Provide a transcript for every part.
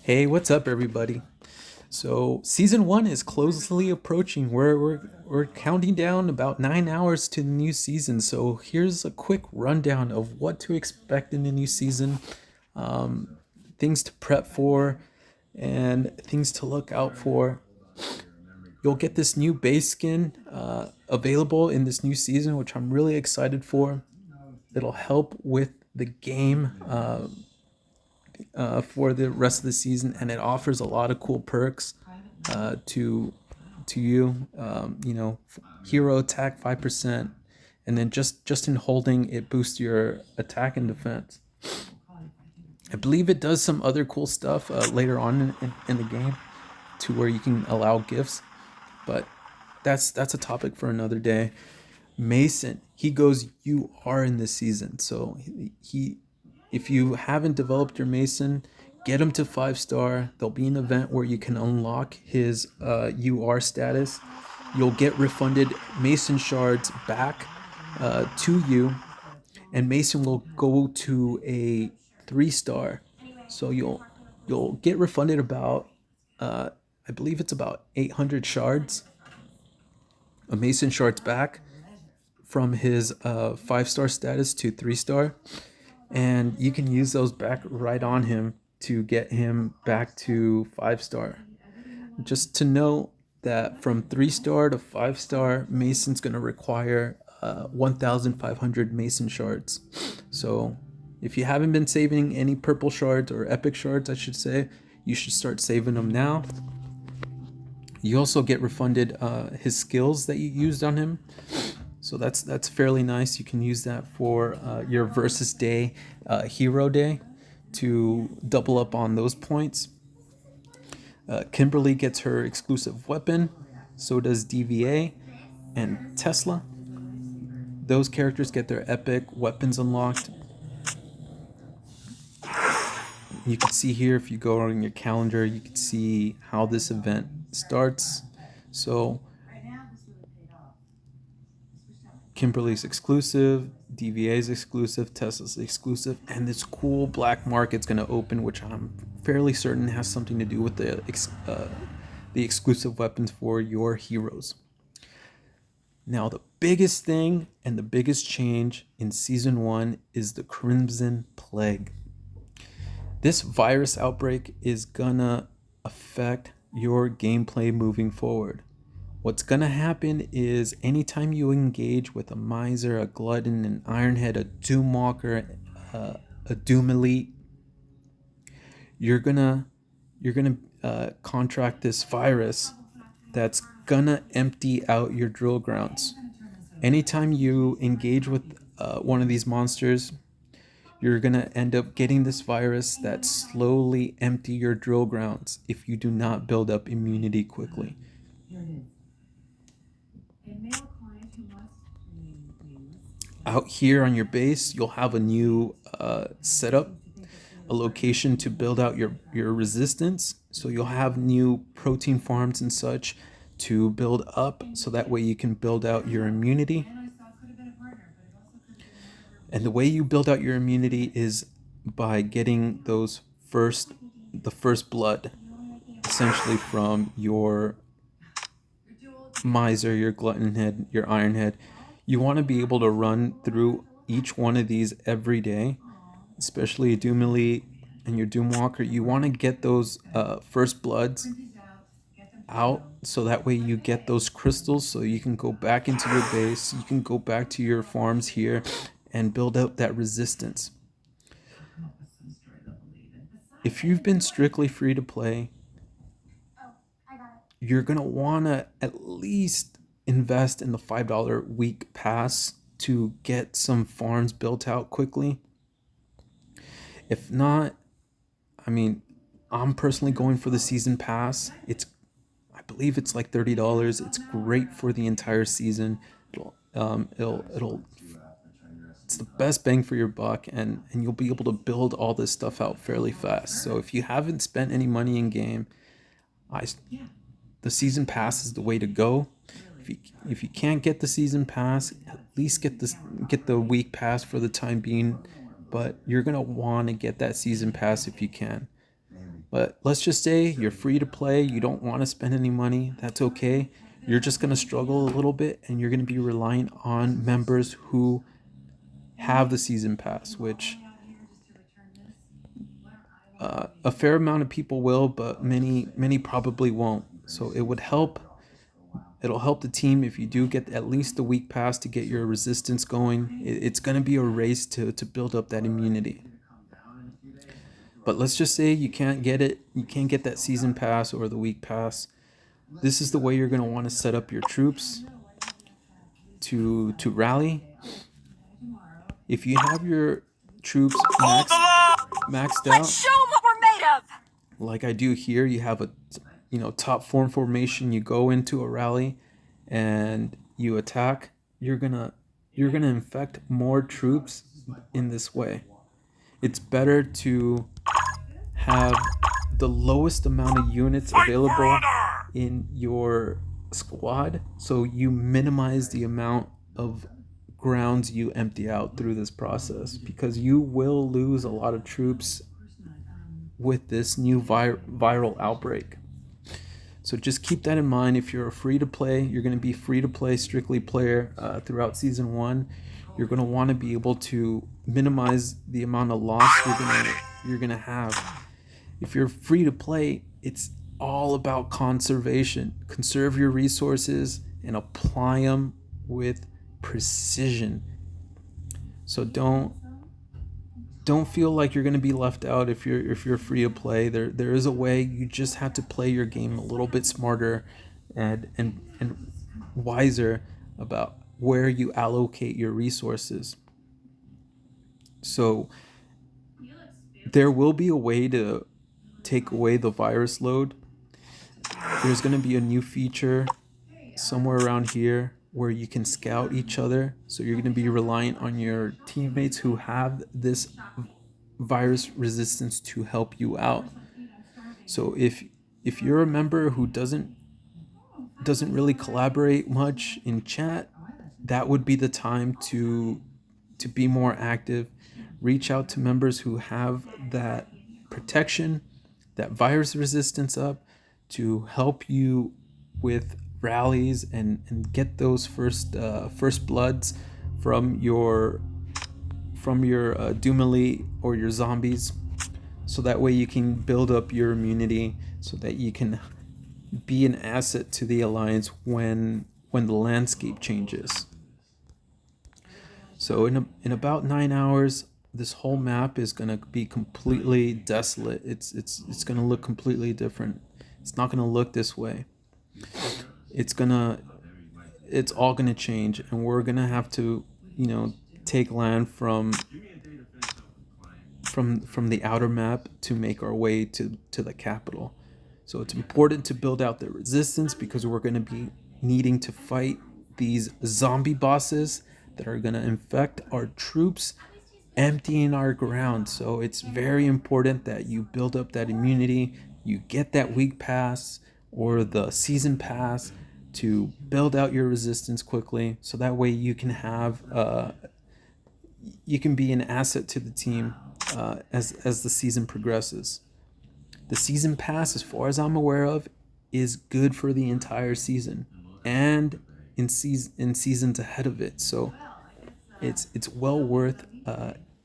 Hey, what's up, everybody? So, season one is closely approaching. We're counting down about 9 hours to the new season. So, here's a quick rundown of what to expect in the new season, things to prep for, and things to look out for. You'll get this new base skin available in this new season, which I'm really excited for. It'll help with the game for the rest of the season, and it offers a lot of cool perks to you. Hero attack 5%, and then just in holding it boosts your attack and defense. I believe it does some other cool stuff later on in the game, to where you can allow gifts, but that's a topic for another day. Mason, he goes UR in this season. So he if you haven't developed your Mason, get him to 5 star. There'll be an event where you can unlock his UR status. You'll get refunded Mason shards back to you, and Mason will go to a 3 star. So you'll get refunded about I believe it's about 800 shards, a Mason shards back from his 5 star status to 3 star, and you can use those back right on him to get him back to 5 star. Just to know that from 3 star to 5 star, Mason's going to require 1,500 Mason shards. So if you haven't been saving any purple shards, or epic shards, I should say, you should start saving them now. You also get refunded his skills that you used on him. So that's fairly nice. You can use that for your versus day, hero day, to double up on those points. Kimberly gets her exclusive weapon. So does DVA and Tesla. Those characters get their epic weapons unlocked. You can see here, if you go on your calendar, you can see how this event starts. So Kimberly's exclusive, DVA's exclusive, Tesla's exclusive, and this cool black market's going to open, which I'm fairly certain has something to do with the exclusive weapons for your heroes. Now, the biggest thing and the biggest change in season one is the Crimson Plague. This virus outbreak is gonna affect your gameplay moving forward. What's gonna happen is anytime you engage with a miser, a glutton, an ironhead, a doomwalker, a doom elite, you're gonna contract this virus that's gonna empty out your drill grounds. Anytime you engage with one of these monsters, you're gonna end up getting this virus that slowly empty your drill grounds if you do not build up immunity quickly. Out here on your base, you'll have a new setup, a location to build out your resistance. So you'll have new protein farms and such to build up, so that way you can build out your immunity. And the way you build out your immunity is by getting the first blood, essentially from your miser, your glutton head, your iron head. You want to be able to run through each one of these every day, especially a Doom Elite and your Doom Walker. You want to get those first bloods out, so that way you get those crystals, so you can go back into your base, you can go back to your farms here and build up that resistance. If you've been strictly free to play, you're going to want to at least invest in the $5 week pass to get some farms built out quickly. If not, I mean, I'm personally going for the season pass. I believe it's like $30. It's great for the entire season. It'll it's the best bang for your buck, and you'll be able to build all this stuff out fairly fast. So if you haven't spent any money in game, I the season pass is the way to go. If you can't get the season pass, at least get the week pass for the time being. But you're gonna want to get that season pass if you can. But let's just say you're free to play, you don't want to spend any money, that's okay. You're just going to struggle a little bit and you're going to be reliant on members who have the season pass, which a fair amount of people will, but many probably won't. So it would help. It'll help the team if you do get at least a week pass to get your resistance going. It's going to be a race to build up that immunity. But let's just say you can't get it. You can't get that season pass or the week pass. This is the way you're going to want to set up your troops to rally. If you have your troops maxed out, show them what we're made of. like I do here, you have a top form formation. You go into a rally and you attack. You're gonna infect more troops in this way. It's better to have the lowest amount of units available in your squad, so you minimize the amount of grounds you empty out through this process, because you will lose a lot of troops with this new viral outbreak. So just keep that in mind. If you're free to play, you're going to be free to play, strictly player throughout season 1. You're going to want to be able to minimize the amount of loss you're going to have. If you're free to play, it's all about conservation. Conserve your resources and apply them with precision. So don't feel like you're going to be left out if you're free to play. There is a way. You just have to play your game a little bit smarter and wiser about where you allocate your resources. So there will be a way to take away the virus load. There's going to be a new feature somewhere around here where you can scout each other. So you're going to be reliant on your teammates who have this virus resistance to help you out. So if you're a member who doesn't really collaborate much in chat, that would be the time to be more active. Reach out to members who have that protection, that virus resistance up, to help you with rallies and get those first bloods from your Doom Elite or your zombies, so that way you can build up your immunity, so that you can be an asset to the Alliance when the landscape changes. So in about 9 hours, this whole map is going to be completely desolate. It's going to look completely different. It's not going to look this way. It's all going to change, and we're going to have to, take land from the outer map to make our way to the capital. So it's important to build out the resistance, because we're going to be needing to fight these zombie bosses that are going to infect our troops, emptying our ground. So it's very important that you build up that immunity, you get that week pass or the season pass to build out your resistance quickly, so that way you can have you can be an asset to the team as the season progresses. The season pass, as far as I'm aware of, is good for the entire season and in seasons ahead of it. So it's well worth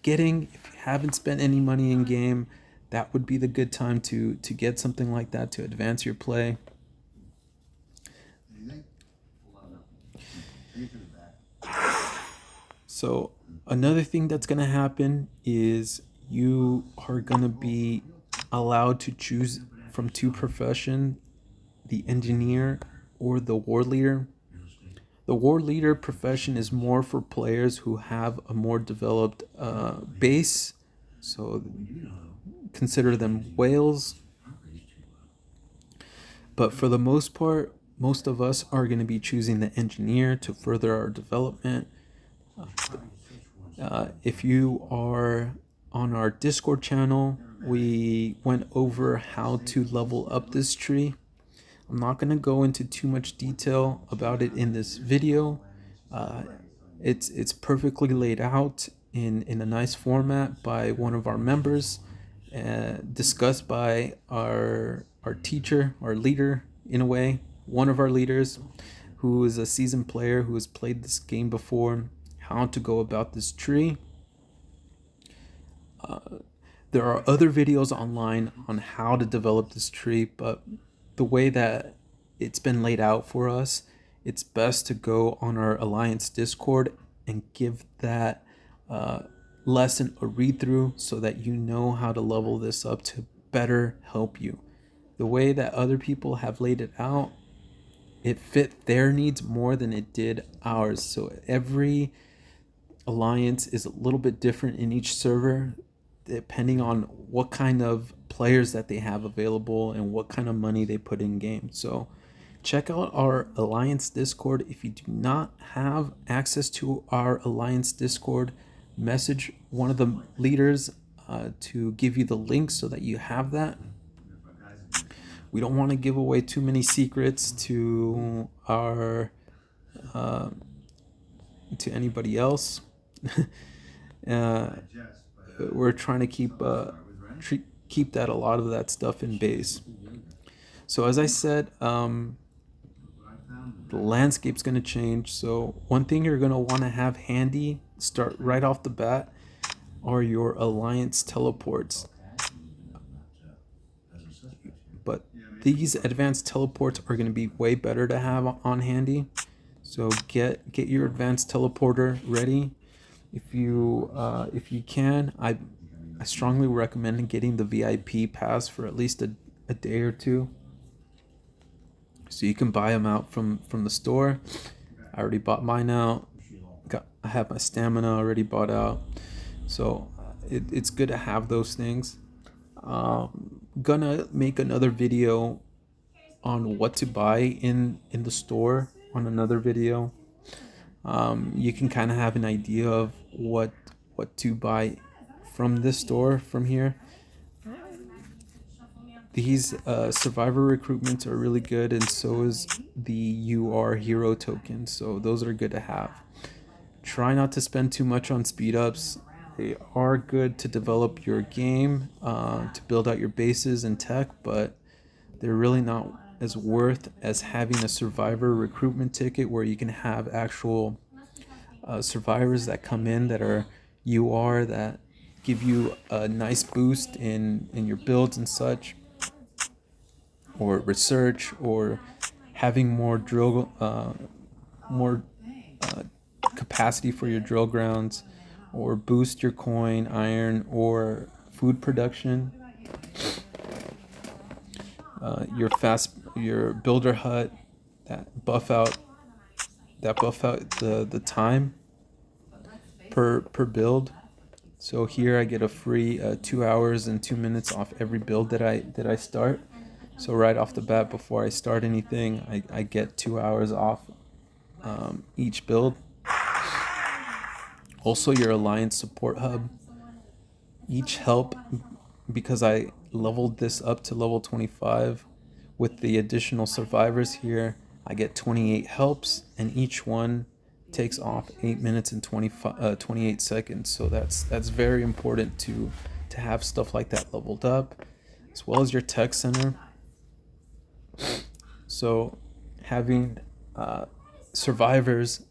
getting. If you haven't spent any money in game, that would be the good time to get something like that to advance your play. So another thing that's going to happen is you are going to be allowed to choose from 2 professions, the engineer or the war leader. The war leader profession is more for players who have a more developed base, so consider them whales. But for the most part, most of us are going to be choosing the engineer to further our development. If you are on our Discord channel, we went over how to level up this tree. I'm not going to go into too much detail about it in this video. It's perfectly laid out in a nice format by one of our members, discussed by our teacher, our leader in a way, one of our leaders, who is a seasoned player who has played this game before, how to go about this tree. There are other videos online on how to develop this tree, but the way that it's been laid out for us, it's best to go on our Alliance Discord and give that lesson a read through so that you know how to level this up to better help you. The way that other people have laid it out, it fit their needs more than it did ours. So every alliance is a little bit different in each server depending on what kind of players that they have available and what kind of money they put in game. So check out our Alliance Discord. If you do not have access to our Alliance Discord, message one of the leaders to give you the link so that you have that. We don't want to give away too many secrets to our to anybody else. uh, we're trying to keep that a lot of that stuff in base. So as I said, the landscape's going to change. So one thing you're going to want to have handy, start right off the bat, are your alliance teleports. But these advanced teleports are going to be way better to have on handy. So get your advanced teleporter ready. If you can, I strongly recommend getting the VIP pass for at least a day or two, so you can buy them out from the store. I already bought mine out. I have my stamina already bought out, so it's good to have those things. Gonna make another video on what to buy in the store on another video. You can kind of have an idea of what to buy from this store from here. These survivor recruitments are really good, and so is the UR hero tokens, so those are good to have. Try not to spend too much on speed ups. They are good to develop your game, to build out your bases and tech, but they're really not as worth as having a survivor recruitment ticket where you can have actual survivors that come in that are UR, that give you a nice boost in your builds and such, or research, or having more drill more capacity for your drill grounds, or boost your coin, iron, or food production. Your builder hut that buff out the time per build. So here I get a free 2 hours and 2 minutes off every build that I start. So right off the bat, before I start anything, I get 2 hours off each build. Also, your alliance support hub. Each help, because I leveled this up to level 25 with the additional survivors here, I get 28 helps, and each one takes off 8 minutes and 28 seconds. So that's very important to have stuff like that leveled up, as well as your tech center. So having survivors,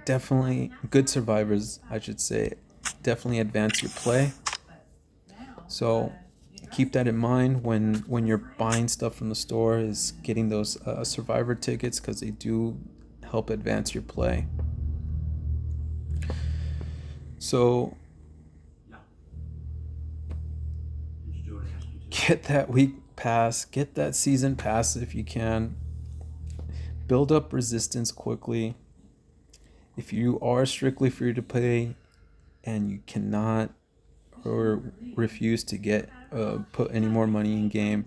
definitely good survivors, I should say, definitely advance your play. So keep that in mind when you're buying stuff from the store, is getting those survivor tickets, because they do help advance your play. So get that week pass, get that season pass if you can. Build up resistance quickly. If you are strictly free to play and you cannot or refuse to get put any more money in game,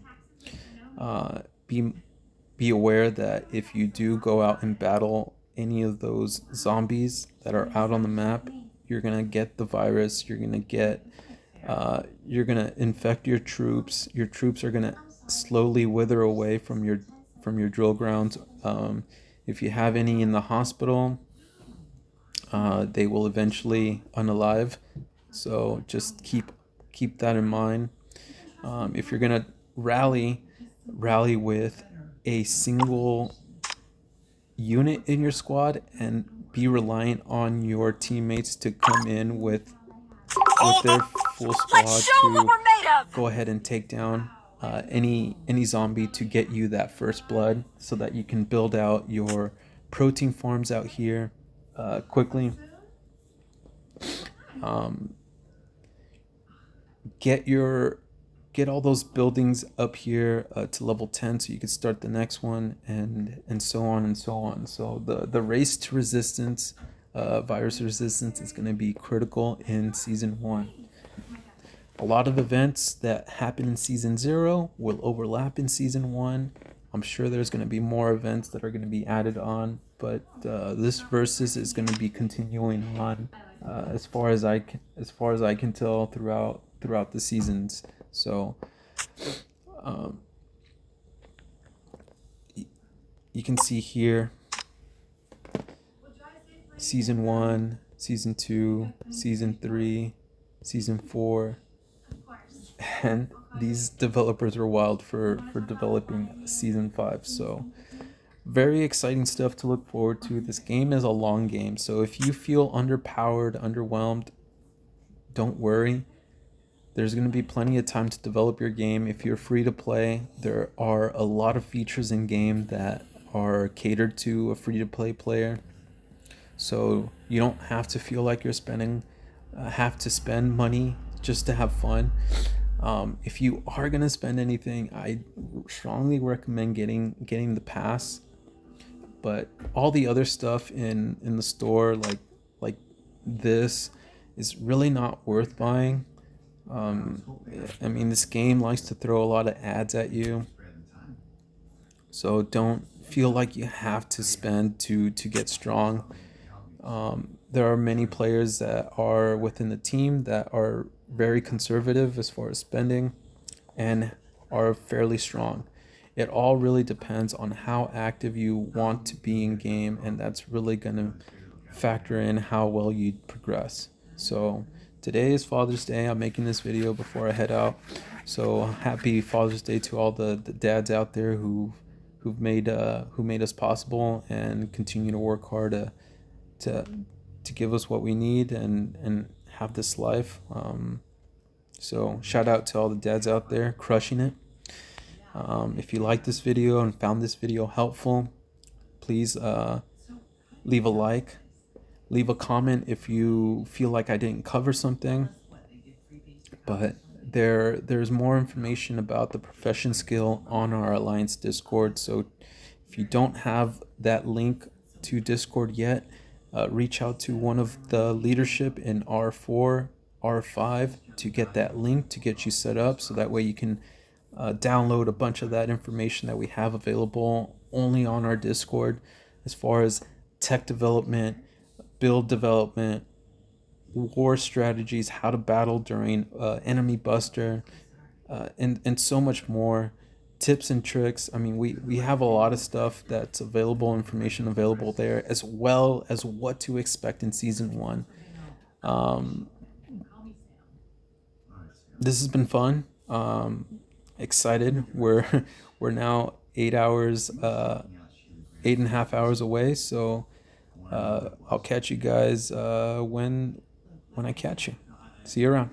be aware that if you do go out and battle any of those zombies that are out on the map, you're gonna get the virus. You're gonna infect your troops. Your troops are gonna slowly wither away from your drill grounds. If you have any in the hospital, they will eventually unalive. So just keep that in mind. If you're gonna rally with a single unit in your squad and be reliant on your teammates to come in with their full squad to go ahead and take down any zombie to get you that first blood, so that you can build out your protein farms out here quickly. Um, get all those buildings up here to level 10 so you can start the next one, and so on and so on. So the race to resistance, virus resistance, is going to be critical in season 1. A lot of events that happen in season 0 will overlap in season 1. I'm sure there's going to be more events that are going to be added on, but this versus is going to be continuing on as far as I can tell throughout the seasons. So you can see here season 1, season 2, season 3, season 4, and these developers are wild for developing season 5. So very exciting stuff to look forward to. This game is a long game, so if you feel underpowered, underwhelmed, don't worry. There's going to be plenty of time to develop your game. If you're free to play, there are a lot of features in game that are catered to a free to play player, so you don't have to feel like you're have to spend money just to have fun. If you are gonna spend anything, I strongly recommend getting the pass. But all the other stuff in the store, like this, is really not worth buying. I mean, this game likes to throw a lot of ads at you, so don't feel like you have to spend to get strong. There are many players that are within the team that are very conservative as far as spending and are fairly strong. It all really depends on how active you want to be in game, and that's really going to factor in how well you progress. So today is Father's Day. I'm making this video before I head out. So happy Father's Day to all the dads out there who made us possible and continue to work hard to give us what we need and have this life. So shout out to all the dads out there crushing it. If you like this video and found this video helpful, please leave a like, leave a comment if you feel like I didn't cover something. But there's more information about the profession skill on our Alliance Discord. So if you don't have that link to Discord yet, reach out to one of the leadership in R4, R5 to get that link to get you set up, so that way you can download a bunch of that information that we have available only on our Discord, as far as tech development, build development, war strategies, how to battle during enemy buster, and so much more. Tips and tricks. I mean, we have a lot of stuff that's available, information available there, as well as what to expect in season 1. This has been fun. Excited. We're now 8 hours, 8.5 hours away. So I'll catch you guys when I catch you. See you around.